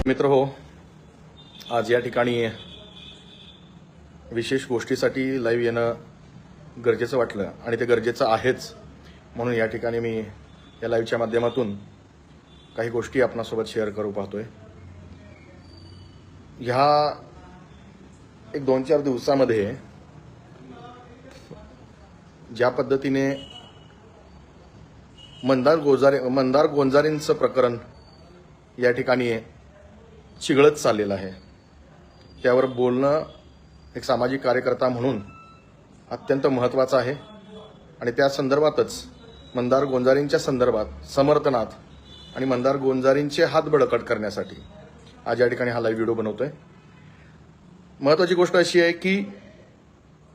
मित्र हो, आज या ठिकाणी विशेष गोष्टीसाठी लाईव्ह येणं गरजेचं वाटलं आणि ते गरजेचं आहेच. म्हणून या ठिकाणी मी या लाईव्हच्या माध्यमातून काही गोष्टी आपणासोबत शेअर करू पाहतोय. ह्या एक 2-4 दिवसामध्ये ज्या पद्धतीने मंदार गोंजारेंचं प्रकरण या ठिकाणी चिघळत चाललेलं आहे, त्यावर बोलणं एक सामाजिक कार्यकर्ता म्हणून अत्यंत महत्त्वाचं आहे. आणि त्या संदर्भातच मंदार गोंजारेंच्या संदर्भात समर्थनात आणि मंदार गोंजारेंचे हात बळकट करण्यासाठी आज या ठिकाणी हा लाईव्ह व्हिडिओ बनवतोय. महत्त्वाची गोष्ट अशी आहे की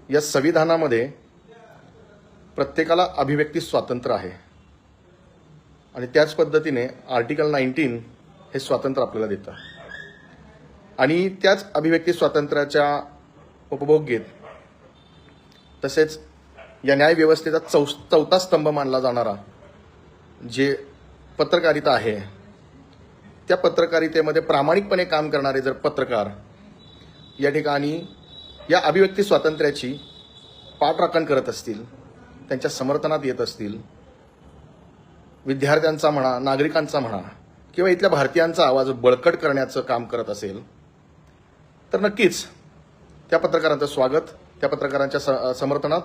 या संविधानामध्ये प्रत्येकाला अभिव्यक्ती स्वातंत्र्य आहे आणि त्याच पद्धतीने आर्टिकल 19 हे स्वातंत्र्य आपल्याला देतं आणि त्याच अभिव्यक्ती स्वातंत्र्याचा उपभोग घेत तसेच या न्यायव्यवस्थेचा चौथा स्तंभ मानला जाणारा जे पत्रकारिता आहे, त्या पत्रकारितेमध्ये प्रामाणिकपणे काम करणारे जर पत्रकार या ठिकाणी या अभिव्यक्ती स्वातंत्र्याची पाठराखण करत असतील, त्यांच्या समर्थनात येत असतील, विद्यार्थ्यांचा म्हणा, नागरिकांचा म्हणा किंवा इथल्या भारतीयांचा आवाज बळकट करण्याचं काम करत असेल तर नक्कीच त्या पत्रकारांचं स्वागत, त्या पत्रकारांच्या समर्थनात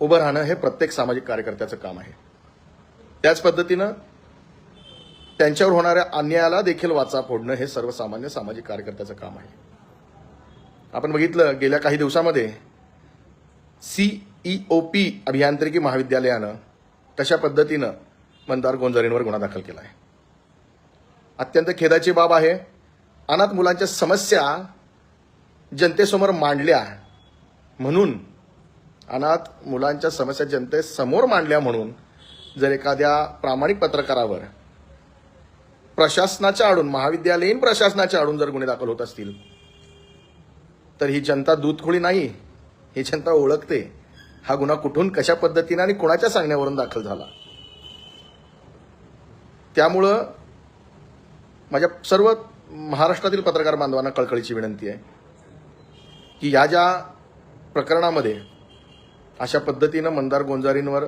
उभं राहणं हे प्रत्येक सामाजिक कार्यकर्त्याचं काम आहे. त्याच पद्धतीनं त्यांच्यावर होणाऱ्या अन्यायाला देखील वाचा फोडणं हे सर्वसामान्य सामाजिक कार्यकर्त्याचं काम आहे. आपण बघितलं गेल्या काही दिवसामध्ये CEOP अभियांत्रिकी महाविद्यालयानं तशा पद्धतीनं मंदार गोंजारेंवर गुन्हा दाखल केला आहे. अत्यंत खेदाची बाब आहे. अनाथ मुलांच्या समस्या जनतेसमोर मांडल्या म्हणून, अनाथ मुलांच्या समस्या जनतेसमोर मांडल्या म्हणून जर एखाद्या प्रामाणिक पत्रकारावर प्रशासनाच्या आडून, महाविद्यालयीन प्रशासनाच्या आडून जर गुन्हे दाखल होत असतील तर ही जनता दूधखोळी नाही, ही जनता ओळखते हा गुन्हा कुठून, कशा पद्धतीने आणि कोणाच्या सांगण्यावरून दाखल झाला. त्यामुळं माझ्या सर्व महाराष्ट्रातील पत्रकार बांधवांना कळकळीची विनंती आहे की या ज्या प्रकरणामध्ये अशा पद्धतीनं मंदार गोंजारेंवर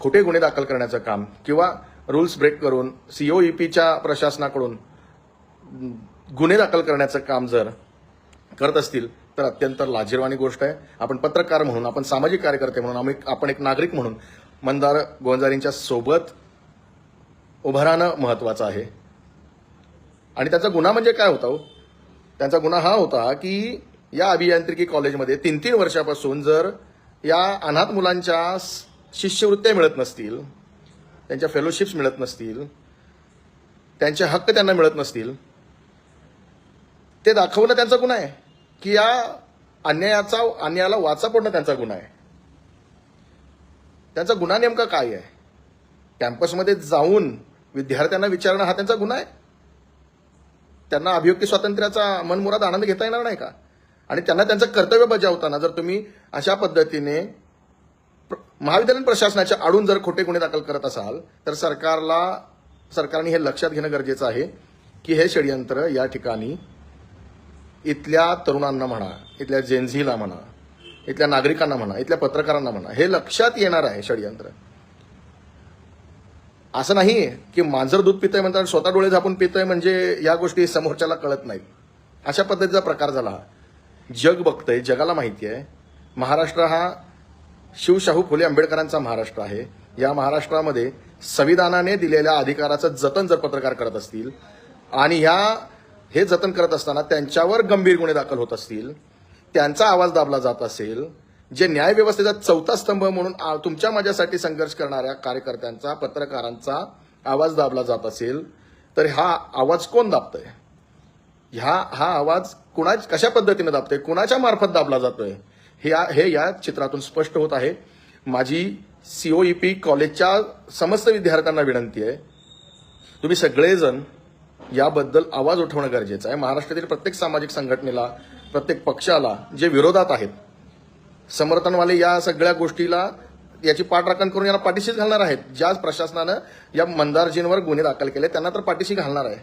खोटे गुन्हे दाखल करण्याचं काम किंवा रूल्स ब्रेक करून COEPच्या प्रशासनाकडून गुन्हे दाखल करण्याचं काम जर करत असतील तर अत्यंत लाजिरवाणी गोष्ट आहे. आपण पत्रकार म्हणून, आपण सामाजिक कार्यकर्ते म्हणून, आपण एक नागरिक म्हणून मंदार गोंजारेंच्या सोबत उभं राहणं महत्त्वाचं आहे. आणि त्याचा गुन्हा म्हणजे काय होता? त्यांचा गुन्हा हा होता की या अभियांत्रिकी कॉलेजमध्ये 3-3 वर्षापासून जर या अनाथ मुलांच्या शिष्यवृत्त्या मिळत नसतील, त्यांच्या फेलोशिप्स मिळत नसतील, त्यांचे हक्क त्यांना मिळत नसतील, ते दाखवणं त्यांचा गुन्हा आहे की या अन्यायाला वाचा फोडणं त्यांचा गुन्हा आहे. त्यांचा गुन्हा नेमका काय आहे? कॅम्पसमध्ये जाऊन विद्यार्थ्यांना विचारणं हा त्यांचा गुन्हा आहे? त्यांना अभिव्यक्ती स्वातंत्र्याचा मनमुराद आनंद घेता येणार नाही का? आणि त्यांना त्यांचं कर्तव्य बजावताना जर तुम्ही अशा पद्धतीने महाविद्यालयीन प्रशासनाच्या आडून जर खोटे गुन्हे दाखल करत असाल तर सरकारने हे लक्षात घेणं गरजेचं आहे की हे षडयंत्र या ठिकाणी इथल्या तरुणांना म्हणा, इथल्या जेनझीला म्हणा, इथल्या नागरिकांना म्हणा, इथल्या पत्रकारांना म्हणा, हे लक्षात येणार आहे षडयंत्र. असं नाही की मांजर दूध पितंय म्हणतात स्वतः डोळे झापून पितंय म्हणजे या गोष्टी समोरच्याला कळत नाहीत. अशा पद्धतीचा प्रकार झाला. जग बघतंय, जगाला माहिती आहे महाराष्ट्र हा शिवशाहू फुले आंबेडकरांचा महाराष्ट्र आहे. या महाराष्ट्रामध्ये संविधानाने दिलेल्या अधिकाराचं जतन जर पत्रकार करत असतील आणि हे जतन करत असताना त्यांच्यावर गंभीर गुन्हे दाखल होत असतील, त्यांचा आवाज दाबला जात असेल, जे न्यायव्यवस्थेचा चौथा स्तंभ म्हणून तुमच्या माझ्यासाठी संघर्ष करणाऱ्या कार्यकर्त्यांचा, पत्रकारांचा आवाज दाबला जात असेल तर हा आवाज कोण दाबतोय? हा आवाज कशा पद्धतीने दाबतोय, कुणाच्या मार्फत दाबला जातोय हे या चित्रातून स्पष्ट होत आहे. माझी COEP कॉलेजच्या समस्त विद्यार्थ्यांना विनंती आहे, तुम्ही सगळेजण याबद्दल आवाज उठवणं गरजेचं आहे. महाराष्ट्रातील प्रत्येक सामाजिक संघटनेला, प्रत्येक पक्षाला जे विरोधात आहेत, समर्थनवाले या सगळ्या गोष्टीला याची पाठराखण करून याला पाठीशीच घालणार आहेत. ज्या प्रशासनानं या मंदारजींवर गुन्हे दाखल केले त्यांना तर पाठीशी घालणार आहे.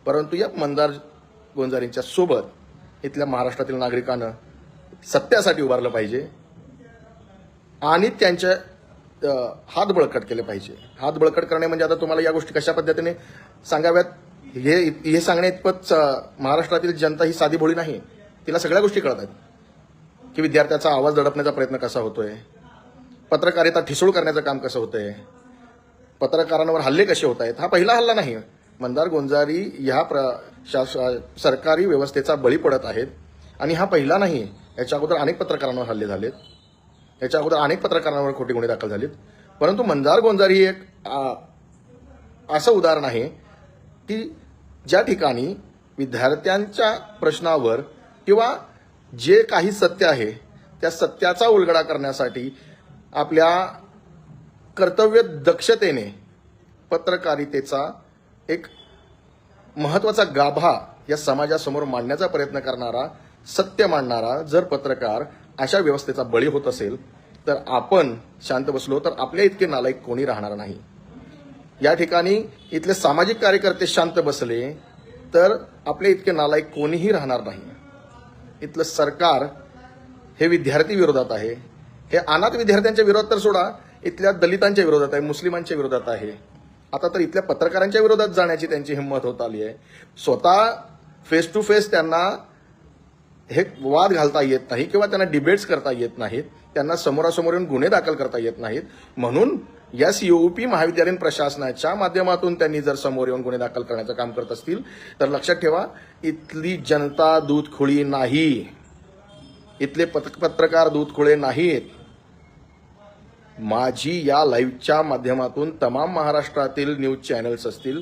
परंतु या मंदार गोंजारींच्या सोबत इथल्या महाराष्ट्रातील नागरिकांना सत्यासाठी उभारलं पाहिजे आणि त्यांच्या हात बळकट केले पाहिजे. हात बळकट करणे म्हणजे आता तुम्हाला या गोष्टी कशा पद्धतीने सांगाव्यात हे सांगण्या इतपत महाराष्ट्रातील जनता ही साधी भोळी नाही. तिला सगळ्या गोष्टी कळतात की विद्यार्थ्याचा आवाज दडपण्याचा प्रयत्न कसा होतोय, पत्रकारिता ठिसूळ करण्याचं काम कसं होतंय, पत्रकारांवर हल्ले कसे होत आहेत. हा पहिला हल्ला नाही. मंदार गोंजारी ह्या सरकारी व्यवस्थेचा बळी पडत आहेत आणि हा पहिला नाही. याच्या अगोदर अनेक पत्रकारांवर हल्ले झालेत, याच्या अगोदर अनेक पत्रकारांवर खोटे गुन्हे दाखल झालेत. परंतु मंदार गोंजारी ही एक असं उदाहरण आहे की ज्या ठिकाणी विद्यार्थ्यांच्या प्रश्नावर किंवा जे काही सत्य आहे त्या सत्याचा उलगडा करण्यासाठी आपल्या कर्तव्य दक्षतेने पत्रकारितेचा एक महत्वाचा गाभा या समाजासमोर मांडण्याचा प्रयत्न करणारा, सत्य मांडणारा जर पत्रकार अशा व्यवस्थेचा बळी होत असेल तर आपण शांत बसलो तर आपल्या इतके नालायक कोणी राहणार नाही. या ठिकाणी इथले सामाजिक कार्यकर्ते शांत बसले तर आपल्या इतके नालायक कोणीही राहणार नाही. इथलं सरकार हे विद्यार्थी विरोधात आहे, हे अनाथ विद्यार्थ्यांच्या विरोधात तर सोडा, इथल्या दलितांच्या विरोधात आहे, मुस्लिमांच्या विरोधात आहे. आता तर इथल्या पत्रकारांच्या विरोधात जाण्याची त्यांची हिंमत होत आली आहे. स्वतः फेस टू फेस त्यांना हे वाद घालता येत नाही किंवा त्यांना डिबेट्स करता येत नाहीत, त्यांना समोरासमोर येऊन गुन्हे दाखल करता येत नाहीत. म्हणून या सीओपी महाविद्यालयीन प्रशासनाच्या माध्यमातून त्यांनी जर समोर येऊन गुन्हे दाखल करण्याचं काम करत असतील तर लक्षात ठेवा, इथली जनता दूधखोळी नाही, इथले पत्रकार दूधखोळे नाहीत. माझी या लाईव्हच्या माध्यमातून तमाम महाराष्ट्रातील न्यूज चॅनल्स असतील,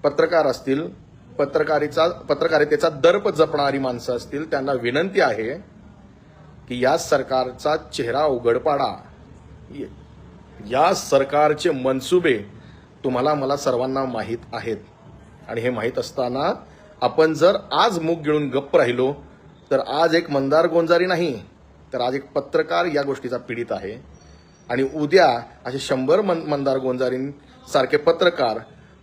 पत्रकार असतील, पत्रकारितेचा दर्प जपणारी माणसं असतील, त्यांना विनंती आहे की या सरकारचा चेहरा उघड पाडा. या सरकारचे मनसुबे तुम्हाला मला सर्वांना माहीत आहेत आणि हे माहीत असताना आपण जर आज मूग गिळून गप्प राहिलो तर आज एक मंदार गोंजारी नाही तर आज एक पत्रकार या गोष्टीचा पीडित आहे. आणि उद्या असे 100 मंदार गोंजारींसारखे पत्रकार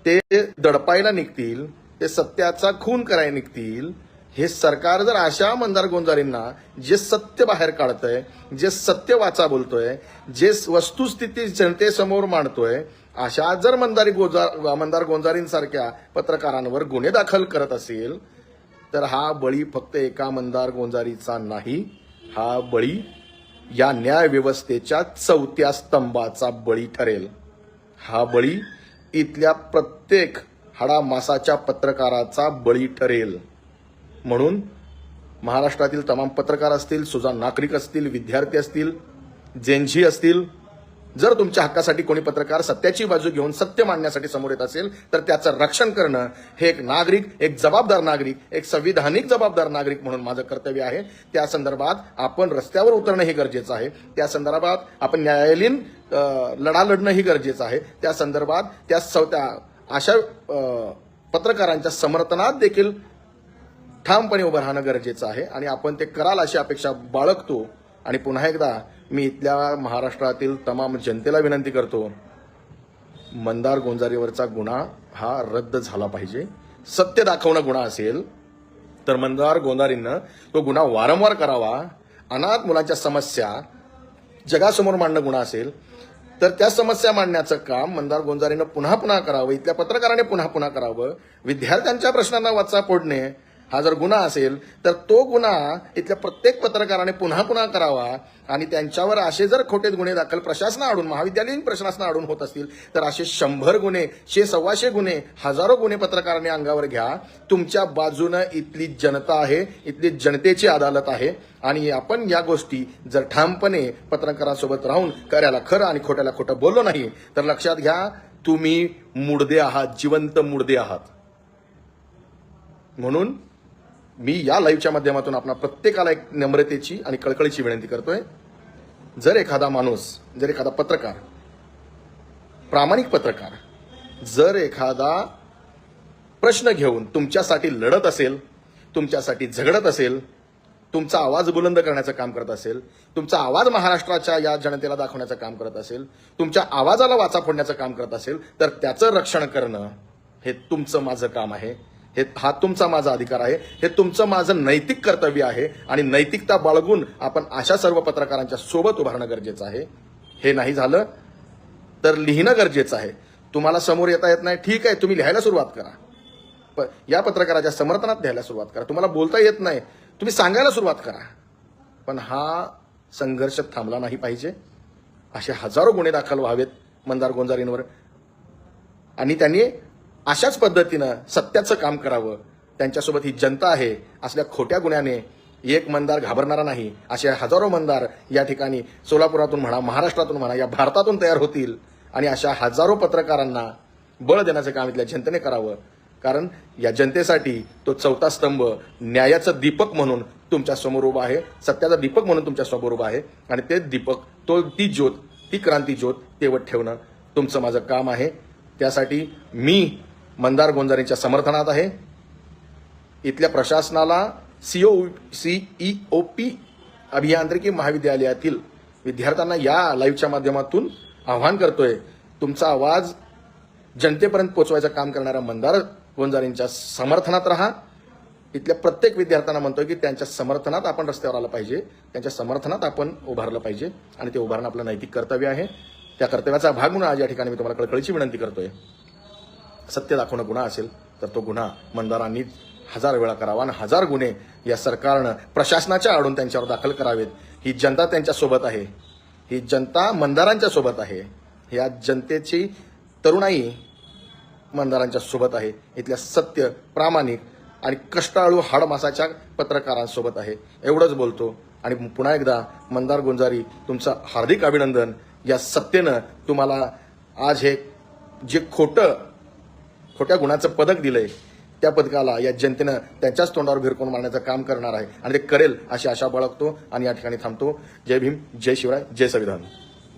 ते दडपायला निघतील, ते सत्याचा खून करायला निघतील. हे सरकार जर अशा मंदार गोंजारींना जे सत्य बाहेर काढतंय, जे सत्य वाचा बोलतोय, जे वस्तुस्थिती जनतेसमोर मांडतोय, अशा जर मंदार गोंजारींसारख्या पत्रकारांवर गुन्हे दाखल करत असेल तर हा बळी फक्त एका मंदार गोंजारीचा नाही, हा बळी या न्याय व्यवस्थेच्या 4थ्या स्तंभाचा बळी ठरेल. हा बळी इथल्या प्रत्येक हाडामासाच्या पत्रकाराचा बळी ठरेल. म्हणून महाराष्ट्रातील तमाम पत्रकार असतील, सुजाण नागरिक असतील, विद्यार्थी असतील, जेनझी असतील, जर तुमच्या हक्कासाठी कोणी पत्रकार सत्याची बाजू घेऊन सत्य मांडण्यासाठी समोर येत असेल तर त्याचं रक्षण करणं हे एक नागरिक, एक जबाबदार नागरिक, एक संविधानिक जबाबदार नागरिक म्हणून माझं कर्तव्य आहे. त्या संदर्भात आपण रस्त्यावर उतरणं हे गरजेचं आहे. त्या संदर्भात आपण न्यायालयीन लढा लढणं ही गरजेचं आहे. त्या संदर्भात त्या अशा पत्रकारांच्या समर्थनात देखील ठामपणे उभं राहणं गरजेचं आहे आणि आपण ते कराल अशी अपेक्षा बाळगतो. आणि पुन्हा एकदा मी इथल्या महाराष्ट्रातील तमाम जनतेला विनंती करतो, मंदार गोंजारीवरचा गुन्हा हा रद्द झाला पाहिजे. सत्य दाखवणं गुन्हा असेल तर मंदार गोंजारींना तो गुन्हा वारंवार करावा. अनाथ मुलांच्या समस्या जगासमोर मांडणं गुन्हा असेल तर त्या समस्या मांडण्याचं काम मंदार गोंजारीनं पुन्हा पुन्हा करावं, इथल्या पत्रकाराने पुन्हा पुन्हा करावं. विद्यार्थ्यांच्या प्रश्नांना वाचा फोडणे हा जर गुन्हा असेल तर तो गुन्हा इथल्या प्रत्येक पत्रकाराने पुन्हा पुन्हा करावा. आणि त्यांच्यावर असे जर खोटे गुन्हे दाखल प्रशासनाकडून, महाविद्यालयीन प्रशासनाकडून होत असतील तर असे 100 गुन्हे, 100-125 गुन्हे, हजारो गुन्हे पत्रकारांनी अंगावर घ्या. तुमच्या बाजूनं इथली जनता आहे, इथली जनतेची अदालत आहे. आणि आपण या गोष्टी जर ठामपणे पत्रकारांसोबत राहून खऱ्याला खरं आणि खोट्याला खोटं बोललो नाही तर लक्षात घ्या, तुम्ही मुडदे आहात, जिवंत मुडदे आहात. म्हणून मी या लाईव्हच्या माध्यमातून आपल्या प्रत्येकाला एक नम्रतेची आणि कळकळीची विनंती करतोय. जर एखादा माणूस, जर एखादा पत्रकार, प्रामाणिक पत्रकार जर एखादा प्रश्न घेऊन तुमच्यासाठी लढत असेल, तुमच्यासाठी झगडत असेल, तुमचा आवाज बुलंद करण्याचं काम करत असेल, तुमचा आवाज महाराष्ट्राच्या या जनतेला दाखवण्याचं काम करत असेल, तुमच्या आवाजाला वाचा फोडण्याचं काम करत असेल तर त्याचं रक्षण करणं हे तुमचं माझं काम आहे, हा तुमचा माझा अधिकार आहे, हे तुमचं माझं नैतिक कर्तव्य आहे आणि नैतिकता बाळगून आपण अशा सर्व पत्रकारांच्या सोबत उभारणं गरजेचं आहे. हे नाही झालं तर लिहिणं गरजेचं आहे. तुम्हाला समोर येता येत नाही, ठीक आहे, तुम्ही लिहायला सुरुवात करा. या पत्रकाराच्या समर्थनात लिहायला सुरुवात करा. तुम्हाला बोलता येत नाही, तुम्ही सांगायला सुरुवात करा. पण हा संघर्ष थांबला नाही पाहिजे. असे हजारो गुन्हे दाखल व्हावेत मंदार गोंजारींवर आणि त्यांनी अशाच पद्धतीनं सत्याचं काम करावं. त्यांच्यासोबत ही जनता आहे. असल्या खोट्या गुन्ह्याने एक मंदार घाबरणारा नाही. असे हजारो मंदार या ठिकाणी सोलापुरातून म्हणा, महाराष्ट्रातून म्हणा, या भारतातून तयार होतील आणि अशा हजारो पत्रकारांना बळ देण्याचं काम इथल्या जनतेने करावं. कारण या जनतेसाठी तो चौथा स्तंभ न्यायाचं दीपक म्हणून तुमच्या समोर उभा आहे, सत्याचा दीपक म्हणून तुमच्या समोर उभा आहे आणि ते दीपक, ती ज्योत, ती क्रांती ज्योत तेवत ठेवणं तुमचं माझं काम आहे. त्यासाठी मी मंदार गोंजारींच्या समर्थनात आहे. इथल्या प्रशासनाला सीईओपी अभियांत्रिकी महाविद्यालयातील विद्यार्थ्यांना या लाईव्हच्या माध्यमातून आव्हान करतोय, तुमचा आवाज जनतेपर्यंत पोहोचवायचं काम करणाऱ्या मंदार गोंजारींच्या समर्थनात राहा. इथल्या प्रत्येक विद्यार्थ्यांना म्हणतोय की त्यांच्या समर्थनात आपण रस्त्यावर आलं पाहिजे, त्यांच्या समर्थनात आपण उभारलं पाहिजे आणि ते उभारणं आपलं नैतिक कर्तव्य आहे. त्या कर्तव्याचा भाग म्हणून आज या ठिकाणी मी तुम्हाला कळकळीची विनंती करतोय. सत्य दाखवणं गुन्हा असेल तर तो गुन्हा मंदारांनी 1000 वेळा करावा आणि 1000 गुन्हे या सरकारनं प्रशासनाच्या आडून त्यांच्यावर दाखल करावेत. ही जनता त्यांच्यासोबत आहे, ही जनता मंदारांच्या सोबत आहे, या जनतेची तरुणाई मंदारांच्या सोबत आहे. इथल्या सत्य, प्रामाणिक आणि कष्टाळू हाडमासाच्या पत्रकारांसोबत आहे. एवढंच बोलतो आणि पुन्हा एकदा मंदार गोंजारी तुमचं हार्दिक अभिनंदन. या सत्तेनं तुम्हाला आज हे जे खोट्या गुन्ह्याचं पदक दिलंय त्या पदकाला या जनतेनं त्यांच्याच तोंडावर भिरकून मारण्याचं काम करणार आहे आणि ते करेल अशी आशा बाळगतो आणि या ठिकाणी थांबतो. जय भीम, जय शिवराय, जय संविधान.